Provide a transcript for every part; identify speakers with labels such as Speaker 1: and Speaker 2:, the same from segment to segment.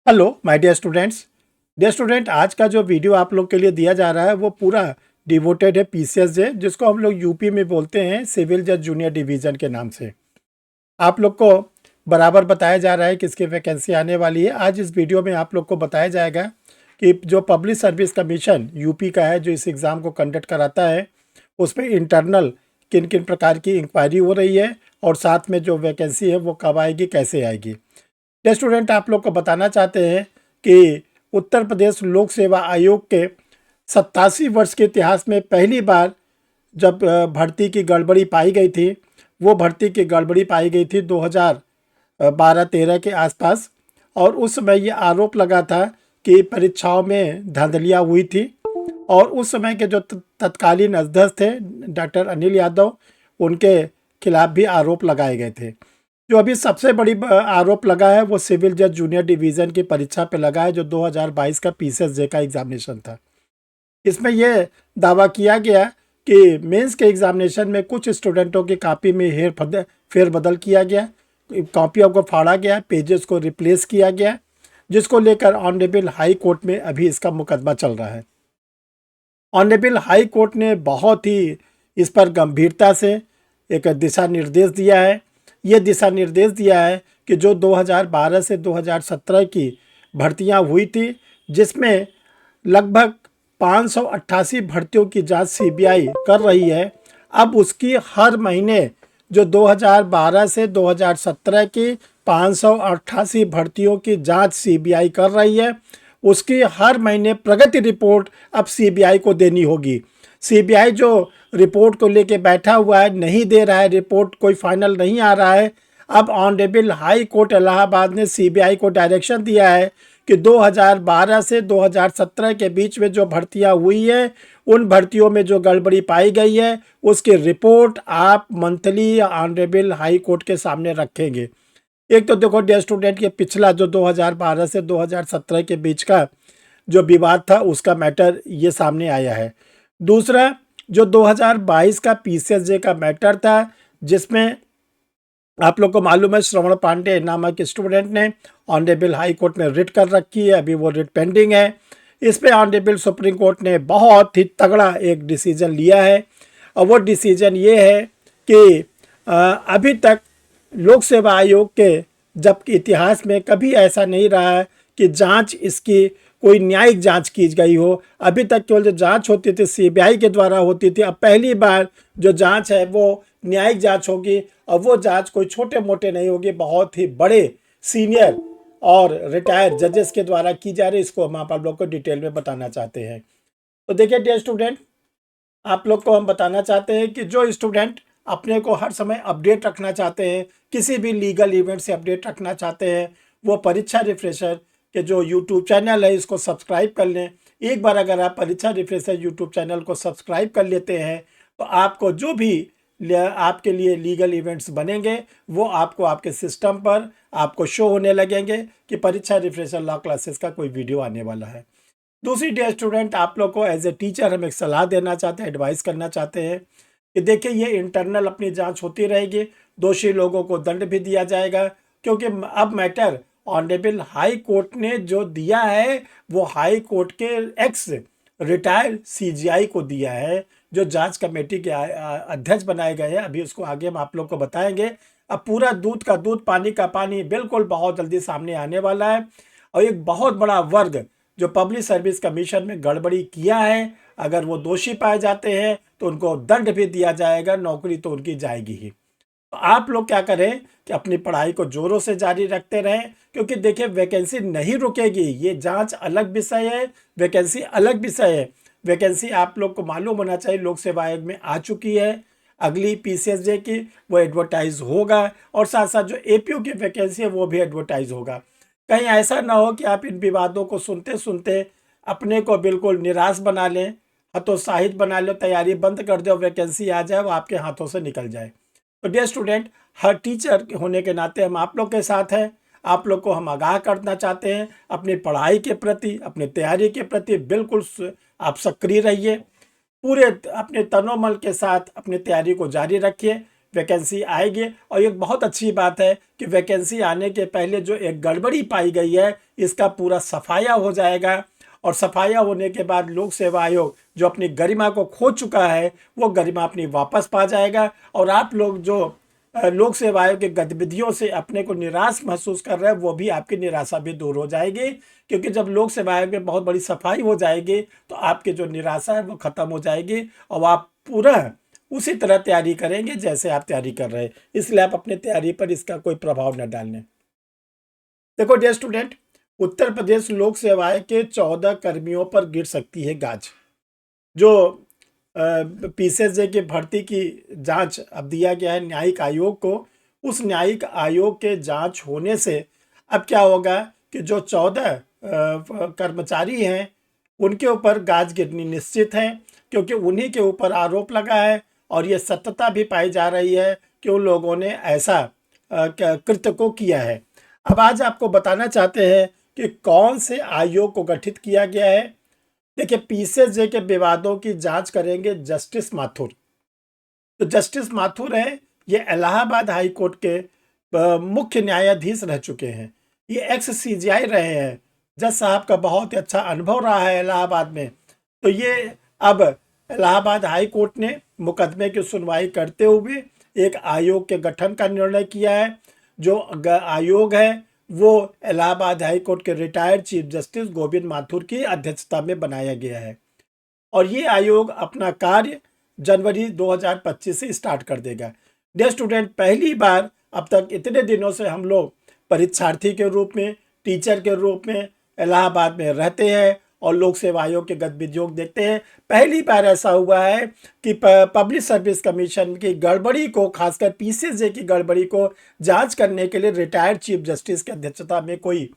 Speaker 1: Hello my dear students. Dear student, आज का जो वीडियो आप लोग के लिए दिया जा रहा है वो पूरा डिवोटेड है पीसीएसजे, जिसको हम लोग यूपी में बोलते हैं सिविल जज जूनियर डिवीज़न के नाम से। आप लोग को बराबर बताया जा रहा है कि इसकी वैकेंसी आने वाली है। आज इस वीडियो में आप लोग को बताया जाएगा कि जो पब्लिक सर्विस कमीशन यूपी का है, जो इस एग्ज़ाम को कंडक्ट कराता है, उसमें इंटरनल किन किन प्रकार की इंक्वायरी हो रही है और साथ में जो वैकेंसी है वो कब आएगी, कैसे आएगी। ये स्टूडेंट आप लोग को बताना चाहते हैं कि उत्तर प्रदेश लोक सेवा आयोग के 87 वर्ष के इतिहास में पहली बार जब भर्ती की गड़बड़ी पाई गई थी, वो भर्ती की गड़बड़ी पाई गई थी 2012-13 के आसपास। और उस समय ये आरोप लगा था कि परीक्षाओं में धांधलियाँ हुई थी और उस समय के जो तत्कालीन अध्यक्ष थे डॉक्टर अनिल यादव, उनके खिलाफ भी आरोप लगाए गए थे। जो अभी सबसे बड़ी आरोप लगा है वो सिविल जज जूनियर डिवीज़न की परीक्षा पे लगा है, जो 2022 का पीसीएसजे का एग्जामिनेशन था। इसमें यह दावा किया गया कि मेंस के एग्जामिनेशन में कुछ स्टूडेंटों की कॉपी में फेरबदल किया गया, कॉपियों को फाड़ा गया, पेजेस को रिप्लेस किया गया, जिसको लेकर ऑनरेबल हाई कोर्ट में अभी इसका मुकदमा चल रहा है। ऑनरेबल हाई कोर्ट ने बहुत ही इस पर गंभीरता से एक दिशा निर्देश दिया है। ये दिशा निर्देश दिया है कि जो 2012 से 2017 की भर्तियां हुई थी, जिसमें लगभग 588 भर्तियों की जांच सीबीआई कर रही है, अब उसकी हर महीने जो 2012 से 2017 की 588 भर्तियों की जांच सीबीआई कर रही है, उसकी हर महीने प्रगति रिपोर्ट अब सीबीआई को देनी होगी। सीबीआई जो रिपोर्ट को लेके बैठा हुआ है, नहीं दे रहा है रिपोर्ट, कोई फाइनल नहीं आ रहा है। अब ऑनरेबल हाई कोर्ट इलाहाबाद ने सीबीआई को डायरेक्शन दिया है कि 2012 से 2017 के बीच में जो भर्तियां हुई है, उन भर्तियों में जो गड़बड़ी पाई गई है, उसकी रिपोर्ट आप मंथली ऑनरेबल हाई कोर्ट के सामने रखेंगे। एक तो देखो डियर स्टूडेंट, के पिछला जो 2012 से 2017 के बीच का जो विवाद था, उसका मैटर ये सामने आया है। दूसरा, जो 2022 का पीसीएसजे का मैटर था, जिसमें आप लोग को मालूम है श्रवण पांडे नामक स्टूडेंट ने ऑनरेबल हाई कोर्ट में रिट कर रखी है, अभी वो रिट पेंडिंग है। इस पे ऑनरेबल सुप्रीम कोर्ट ने बहुत ही तगड़ा एक डिसीजन लिया है, और वो डिसीजन ये है कि अभी तक लोक सेवा आयोग के जब इतिहास में कभी ऐसा नहीं रहा है कि जांच इसकी कोई न्यायिक जांच की गई हो। अभी तक केवल जो जांच होती थी सीबीआई के द्वारा होती थी, अब पहली बार जो जांच है वो न्यायिक जांच होगी, और वो जांच कोई छोटे मोटे नहीं होगी, बहुत ही बड़े सीनियर और रिटायर्ड जजेस के द्वारा की जा रही। इसको हम आप लोग को डिटेल में बताना चाहते हैं। तो देखिए डियर स्टूडेंट, आप लोग को हम बताना चाहते हैं कि जो स्टूडेंट अपने को हर समय अपडेट रखना चाहते हैं, किसी भी लीगल इवेंट से अपडेट रखना चाहते हैं, वो परीक्षा रिफ्रेशर के जो यूट्यूब चैनल है इसको सब्सक्राइब कर लें। एक बार अगर आप परीक्षा रिफ्रेशर यूट्यूब चैनल को सब्सक्राइब कर लेते हैं, तो आपको जो भी आपके लिए लीगल इवेंट्स बनेंगे, वो आपको आपके सिस्टम पर आपको शो होने लगेंगे कि परीक्षा रिफ्रेशर लॉ क्लासेस का कोई वीडियो आने वाला है। दूसरी डियर स्टूडेंट, आप लोग को एज ए टीचर हम एक सलाह देना चाहते हैं, एडवाइस करना चाहते हैं कि देखिए ये इंटरनल अपनी जांच होती रहेगी, दोषी लोगों को दंड भी दिया जाएगा, क्योंकि अब मैटर ऑनरेबल हाई कोर्ट ने जो दिया है वो हाई कोर्ट के एक्स रिटायर्ड सीजीआई को दिया है, जो जांच कमेटी के अध्यक्ष बनाए गए हैं। अभी उसको आगे हम आप लोग को बताएंगे। अब पूरा दूध का दूध पानी का पानी बिल्कुल बहुत जल्दी सामने आने वाला है, और एक बहुत बड़ा वर्ग जो पब्लिक सर्विस कमीशन में गड़बड़ी किया है, अगर वो दोषी पाए जाते हैं तो उनको दंड भी दिया जाएगा, नौकरी तो उनकी जाएगी ही। तो आप लोग क्या करें कि अपनी पढ़ाई को जोरों से जारी रखते रहें, क्योंकि देखिए वैकेंसी नहीं रुकेगी। ये जांच अलग विषय है, वैकेंसी अलग विषय है। वैकेंसी आप लोग को मालूम होना चाहिए लोक सेवा आयोग में आ चुकी है, अगली पीसीएसजे की वो एडवर्टाइज होगा, और साथ साथ जो एपीयू की वैकेंसी है वो भी एडवर्टाइज होगा। कहीं ऐसा ना हो कि आप इन विवादों को सुनते सुनते अपने को बिल्कुल निराश बना लें, हतोत्साहित बना लें, तैयारी बंद कर दे और वैकेंसी आ जाए वो आपके हाथों से निकल जाए। तो डियर स्टूडेंट, हर टीचर होने के नाते हम आप लोग के साथ हैं। आप लोग को हम आगाह करना चाहते हैं अपनी पढ़ाई के प्रति, अपनी तैयारी के प्रति बिल्कुल आप सक्रिय रहिए, पूरे अपने तनोमल के साथ अपनी तैयारी को जारी रखिए। वैकेंसी आएगी। और एक बहुत अच्छी बात है कि वैकेंसी आने के पहले जो एक गड़बड़ी पाई गई है इसका पूरा सफाया हो जाएगा, और सफाया होने के बाद लोक सेवा आयोग जो अपनी गरिमा को खो चुका है वो गरिमा अपनी वापस पा जाएगा। और आप लोग जो लोक सेवा आयोग की गतिविधियों से अपने को निराश महसूस कर रहे हैं वो भी आपकी निराशा भी दूर हो जाएगी, क्योंकि जब लोक सेवा आयोग में बहुत बड़ी सफाई हो जाएगी तो आपकी जो निराशा है वो खत्म हो जाएगी और आप पूरा उसी तरह तैयारी करेंगे जैसे आप तैयारी कर रहे हैं। इसलिए आप अपनी तैयारी पर इसका कोई प्रभाव न डालें। देखो डियर स्टूडेंट, उत्तर प्रदेश लोक सेवा आयोग के 14 कर्मियों पर गिर सकती है गाज। जो पीसीएसजे की भर्ती की जांच अब दिया गया है न्यायिक आयोग को, उस न्यायिक आयोग के जांच होने से अब क्या होगा कि जो 14 कर्मचारी हैं उनके ऊपर गाज गिरनी निश्चित है, क्योंकि उन्हीं के ऊपर आरोप लगा है और ये सत्यता भी पाई जा रही है कि उन लोगों ने ऐसा कृत्य को किया है। अब आज आपको बताना चाहते हैं कि कौन से आयोग को गठित किया गया है। देखिए, पीसीएसजे के विवादों की जांच करेंगे जस्टिस माथुर। तो जस्टिस माथुर हैं, ये इलाहाबाद हाई कोर्ट के मुख्य न्यायाधीश रह चुके हैं। ये एक्स सीजेआई रहे हैं। जज साहब का बहुत ही अच्छा अनुभव रहा है इलाहाबाद में। तो ये अब इलाहाबाद हाई कोर्ट ने मुकदमे की सुनवाई करते हुए एक आयोग के गठन का निर्णय किया है। जो आयोग है वो इलाहाबाद हाई कोर्ट के retired chief justice Govind Mathur की अध्यक्षता में बनाया गया है, और ये आयोग अपना कार्य जनवरी 2025 से स्टार्ट कर देगा। डियर स्टूडेंट, पहली बार अब तक इतने दिनों से हम लोग परीक्षार्थी के रूप में, टीचर के रूप में इलाहाबाद में रहते हैं और लोक सेवा आयोग के गतिविधियों को देखते हैं। पहली बार ऐसा हुआ है कि पब्लिक सर्विस कमीशन की गड़बड़ी को, खासकर पीसीएसजे की गड़बड़ी को जांच करने के लिए रिटायर्ड चीफ जस्टिस की अध्यक्षता में कोई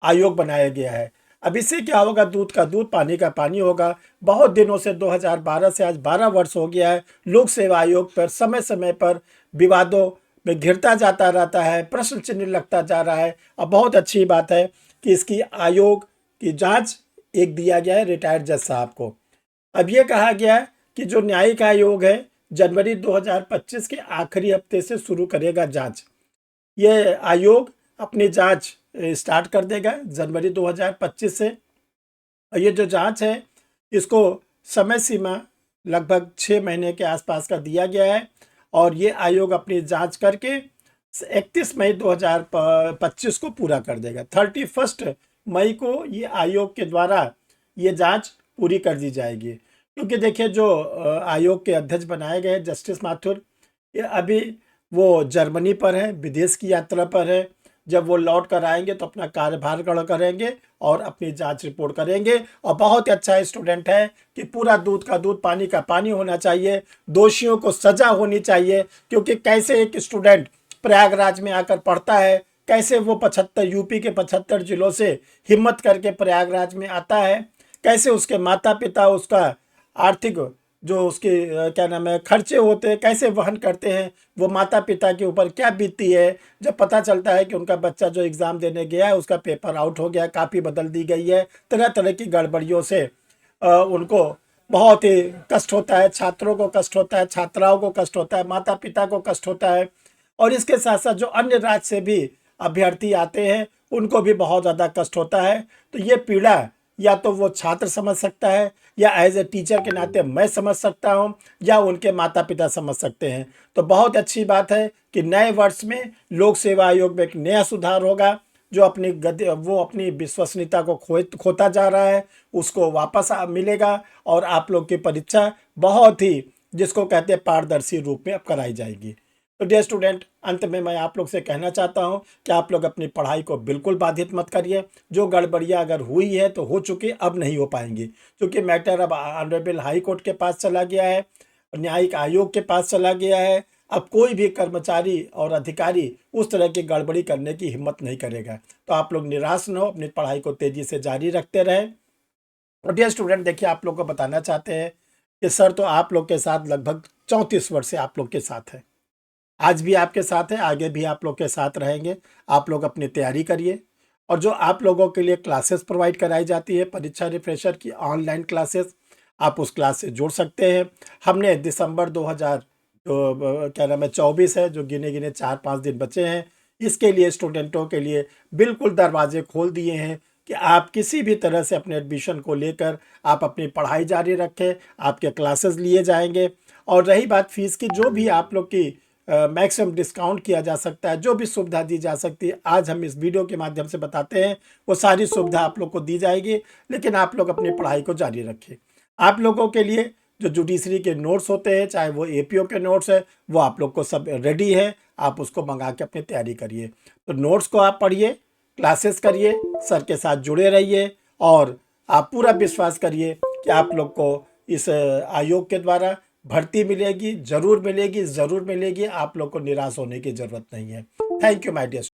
Speaker 1: आयोग बनाया गया है। अब इससे क्या होगा, दूध का दूध पानी का पानी होगा। बहुत दिनों से 2012 से आज 12 वर्ष हो गया है, लोक सेवा आयोग पर समय समय पर विवादों में घिरता जाता रहता है, प्रश्न चिन्ह लगता जा रहा है। अब बहुत अच्छी बात है कि इसकी आयोग की जांच एक दिया गया है रिटायर्ड जज साहब को। अब ये कहा गया कि जो न्यायिक आयोग है जनवरी 2025 के आखिरी हफ्ते से शुरू करेगा जांच। ये आयोग अपनी जांच स्टार्ट कर देगा जनवरी 2025 से। और ये जो जांच है इसको समय सीमा लगभग 6 महीने के आसपास का दिया गया है, और ये आयोग अपनी जांच करके 31 मई 2025 को पूरा कर देगा। 31 मई को ये आयोग के द्वारा ये जांच पूरी कर दी जाएगी। क्योंकि देखिए, जो आयोग के अध्यक्ष बनाए गए जस्टिस माथुर, ये अभी वो जर्मनी पर है, विदेश की यात्रा पर है। जब वो लौट कर आएंगे तो अपना कार्यभार ग्रहण करेंगे और अपनी जांच रिपोर्ट करेंगे। और बहुत ही अच्छा स्टूडेंट है कि पूरा दूध का दूध पानी का पानी होना चाहिए, दोषियों को सजा होनी चाहिए। क्योंकि कैसे एक स्टूडेंट प्रयागराज में आकर पढ़ता है, कैसे वो 75 यूपी के 75 जिलों से हिम्मत करके प्रयागराज में आता है, कैसे उसके माता पिता उसका आर्थिक जो उसके क्या नाम है खर्चे होते हैं कैसे वहन करते हैं, वो माता पिता के ऊपर क्या बीतती है जब पता चलता है कि उनका बच्चा जो एग्ज़ाम देने गया है उसका पेपर आउट हो गया, कापी बदल दी गई है, तरह तरह की गड़बड़ियों से उनको बहुत ही कष्ट होता है, छात्रों को कष्ट होता है, छात्राओं को कष्ट होता है, माता पिता को कष्ट होता है। और इसके साथ साथ जो अन्य राज्य से भी अभ्यर्थी आते हैं उनको भी बहुत ज़्यादा कष्ट होता है। तो ये पीड़ा या तो वो छात्र समझ सकता है, या एज ए टीचर के नाते मैं समझ सकता हूँ, या उनके माता पिता समझ सकते हैं। तो बहुत अच्छी बात है कि नए वर्ष में लोक सेवा आयोग में एक नया सुधार होगा। जो अपनी विश्वसनीयता को खोता जा रहा है उसको वापस मिलेगा, और आप लोग की परीक्षा बहुत ही जिसको कहते हैं पारदर्शी रूप में अब कराई जाएगी। तो डियर स्टूडेंट, अंत में मैं आप लोग से कहना चाहता हूं कि आप लोग अपनी पढ़ाई को बिल्कुल बाधित मत करिए। जो गड़बड़ियां अगर हुई है तो हो चुकी, अब नहीं हो पाएंगी, क्योंकि मैटर अब ऑनरेबल हाई कोर्ट के पास चला गया है, न्यायिक आयोग के पास चला गया है। अब कोई भी कर्मचारी और अधिकारी उस तरह की गड़बड़ी करने की हिम्मत नहीं करेगा। तो आप लोग निराश न हो, अपनी पढ़ाई को तेज़ी से जारी रखते रहें। और डियर स्टूडेंट, देखिए, आप लोग को बताना चाहते हैं कि सर तो आप लोग के साथ लगभग 34 वर्ष से आप लोग के साथ है, आज भी आपके साथ है, आगे भी आप लोग के साथ रहेंगे। आप लोग अपनी तैयारी करिए, और जो आप लोगों के लिए क्लासेस प्रोवाइड कराई जाती है परीक्षा रिफ्रेशर की ऑनलाइन क्लासेस, आप उस क्लास से जुड़ सकते हैं। हमने दिसंबर 2020 जो क्या नाम है 24 है, जो गिने गिने 4-5 दिन बचे हैं, इसके लिए स्टूडेंटों के लिए बिल्कुल दरवाजे खोल दिए हैं कि आप किसी भी तरह से अपने एडमिशन को लेकर आप अपनी पढ़ाई जारी रखें, आपके क्लासेस लिए जाएंगे। और रही बात फीस की, जो भी आप लोग की मैक्सिमम डिस्काउंट किया जा सकता है, जो भी सुविधा दी जा सकती है, आज हम इस वीडियो के माध्यम से बताते हैं। वो सारी सुविधा आप लोग को दी जाएगी, लेकिन आप लोग अपनी पढ़ाई को जारी रखें। आप लोगों के लिए जो जुडिशरी के नोट्स होते हैं, चाहे वो एपीओ के नोट्स है, वो आप लोग को सब रेडी है, आप उसको मंगा के अपनी तैयारी करिए। तो नोट्स को आप पढ़िए, क्लासेस करिए, सर के साथ जुड़े रहिए, और आप पूरा विश्वास करिए कि आप लोग को इस आयोग के द्वारा भर्ती मिलेगी, ज़रूर मिलेगी, ज़रूर मिलेगी। आप लोग को निराश होने की ज़रूरत नहीं है। Thank you my dear.